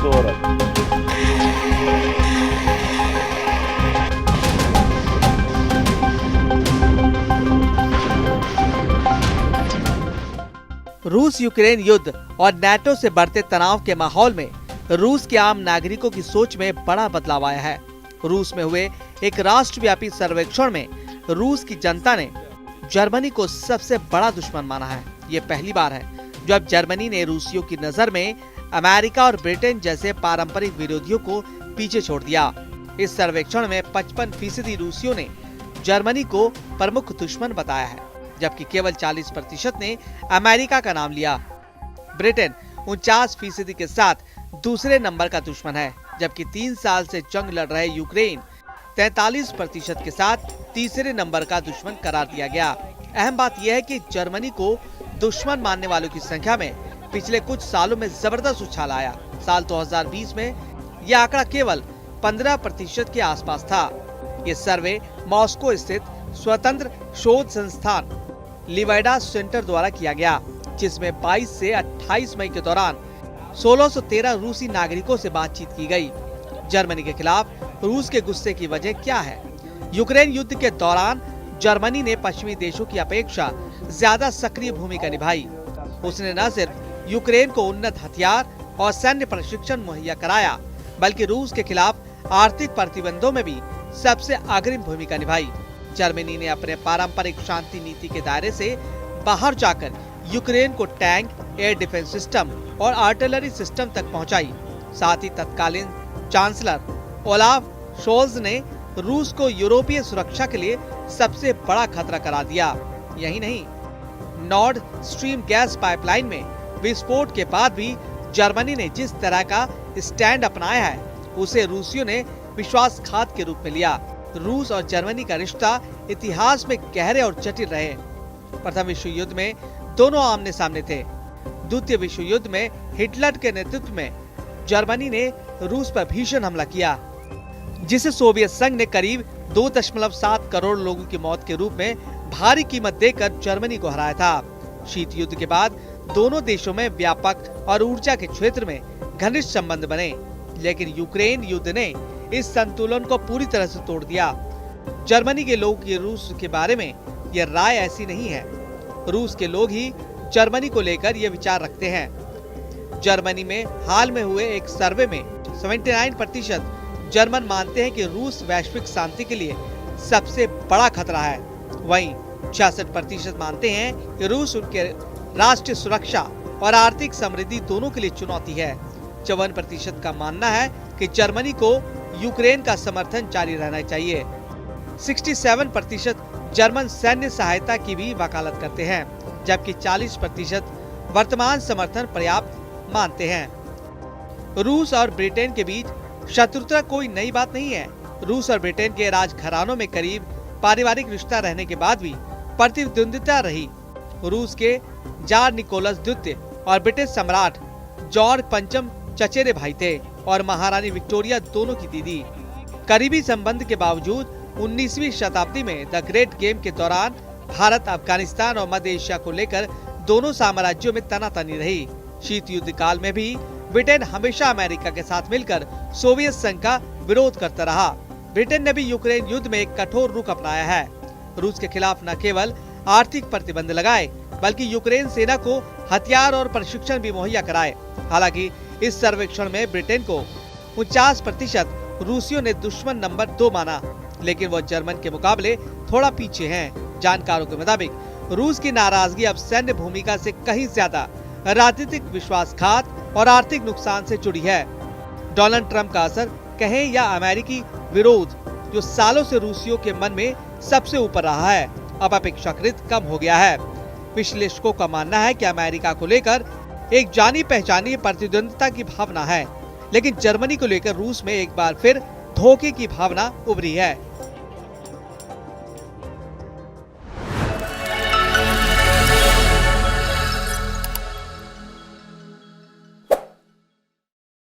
Over. रूस Ukraine युद्ध और नाटो से बढ़ते तनाव के माहौल में रूस के आम नागरिकों की सोच में बड़ा बदलाव आया है। रूस में हुए एक राष्ट्रव्यापी सर्वेक्षण में रूस की जनता ने जर्मनी को सबसे बड़ा दुश्मन माना है। ये पहली बार है जब जर्मनी ने रूसियों की नजर में अमेरिका और ब्रिटेन जैसे पारंपरिक विरोधियों को पीछे छोड़ दिया। इस सर्वेक्षण में 55% रूसियों ने जर्मनी को प्रमुख दुश्मन बताया है, जबकि केवल 40% ने अमेरिका का नाम लिया। ब्रिटेन 49% के साथ दूसरे नंबर का दुश्मन है, जबकि 3 साल से जंग लड़ रहे यूक्रेन 43% के साथ तीसरे नंबर का दुश्मन करार दिया गया। अहम बात यह है कि जर्मनी को दुश्मन मानने वालों की संख्या में पिछले कुछ सालों में जबरदस्त उछाल आया। साल 2020 में यह आंकड़ा केवल 15% के आसपास था। ये सर्वे मॉस्को स्थित स्वतंत्र शोध संस्थान लिवाइडा सेंटर द्वारा किया गया, जिसमें 22 से 28 मई के दौरान 1613 रूसी नागरिकों से बातचीत की गई। जर्मनी के खिलाफ रूस के गुस्से की वजह क्या है? यूक्रेन युद्ध के दौरान जर्मनी ने पश्चिमी देशों की अपेक्षा ज्यादा सक्रिय भूमिका निभाई। उसने न सिर्फ यूक्रेन को उन्नत हथियार और सैन्य प्रशिक्षण मुहैया कराया, बल्कि रूस के खिलाफ आर्थिक प्रतिबंधों में भी सबसे अग्रिम भूमिका निभाई। जर्मनी ने अपने पारंपरिक शांति नीति के दायरे से बाहर जाकर यूक्रेन को टैंक, एयर डिफेंस सिस्टम और आर्टिलरी सिस्टम तक पहुंचाई। साथ ही तत्कालीन चांसलर ओलाफ शोल्ज ने रूस को यूरोपीय सुरक्षा के लिए सबसे बड़ा खतरा करार दिया। यही नहीं, नॉर्ड स्ट्रीम गैस पाइपलाइन में विस्फोट के बाद भी जर्मनी ने जिस तरह का स्टैंड अपनाया है, उसे रूसियों ने विश्वासघात के रूप में लिया। रूस और जर्मनी का रिश्ता इतिहास में गहरे और जटिल रहे। प्रथम विश्व युद्ध में दोनों आमने सामने थे। द्वितीय विश्व युद्ध में हिटलर के नेतृत्व में जर्मनी ने रूस पर भीषण हमला किया, जिसे सोवियत संघ ने करीब 2.7 करोड़ लोगों की मौत के रूप में भारी कीमत देकर जर्मनी को हराया था। शीत युद्ध के बाद दोनों देशों में व्यापक और ऊर्जा के क्षेत्र में घनिष्ठ संबंध बने, लेकिन यूक्रेन युद्ध ने इस संतुलन को पूरी तरह से तोड़ दिया। जर्मनी के लोग की रूस के बारे में यह राय ऐसी नहीं है। रूस के लोग ही जर्मनी को लेकर यह विचार रखते हैं। जर्मनी में हाल में हुए एक सर्वे में 79% जर्मन मानते हैं कि रूस वैश्विक शांति के लिए सबसे बड़ा खतरा है। वहीं 66% मानते हैं कि रूस उनके राष्ट्रीय सुरक्षा और आर्थिक समृद्धि दोनों के लिए चुनौती है। 54% का मानना है कि जर्मनी को यूक्रेन का समर्थन जारी रहना चाहिए। 67% जर्मन सैन्य सहायता की भी वकालत करते हैं, जबकि 40% वर्तमान समर्थन पर्याप्त मानते हैं। रूस और ब्रिटेन के बीच शत्रुता कोई नई बात नहीं है। रूस और ब्रिटेन के राजघरानों में करीब पारिवारिक रिश्ता रहने के बाद भी प्रतिद्वंदिता रही। रूस के जार निकोलस द्वितीय और ब्रिटिश सम्राट जॉर्ज पंचम चचेरे भाई थे और महारानी विक्टोरिया दोनों की दीदी। करीबी संबंध के बावजूद 19वीं शताब्दी में द ग्रेट गेम के दौरान भारत, अफगानिस्तान और मध्य एशिया को लेकर दोनों साम्राज्यों में तनातनी रही। शीत युद्ध काल में भी ब्रिटेन हमेशा अमेरिका के साथ मिलकर सोवियत संघ का विरोध करता रहा। ब्रिटेन ने भी यूक्रेन युद्ध में एक कठोर रुख अपनाया है। रूस के खिलाफ न केवल आर्थिक प्रतिबंध लगाए, बल्कि यूक्रेन सेना को हथियार और प्रशिक्षण भी मुहैया कराए। हालांकि इस सर्वेक्षण में ब्रिटेन को 49% रूसियों ने दुश्मन नंबर 2 माना, लेकिन वो जर्मन के मुकाबले थोड़ा पीछे हैं। जानकारों के मुताबिक रूस की नाराजगी अब सैन्य भूमिका से कहीं ज्यादा राजनीतिक विश्वासघात और आर्थिक नुकसान से जुड़ी है। डोनाल्ड ट्रंप का असर कहें या अमेरिकी विरोध, जो सालों से रूसियों के मन में सबसे ऊपर रहा है, अब अपेक्षाकृत कम हो गया है। विश्लेषकों का मानना है कि अमेरिका को लेकर एक जानी पहचानी प्रतिद्वंदिता की भावना है, लेकिन जर्मनी को लेकर रूस में एक बार फिर धोखे की भावना उभरी है।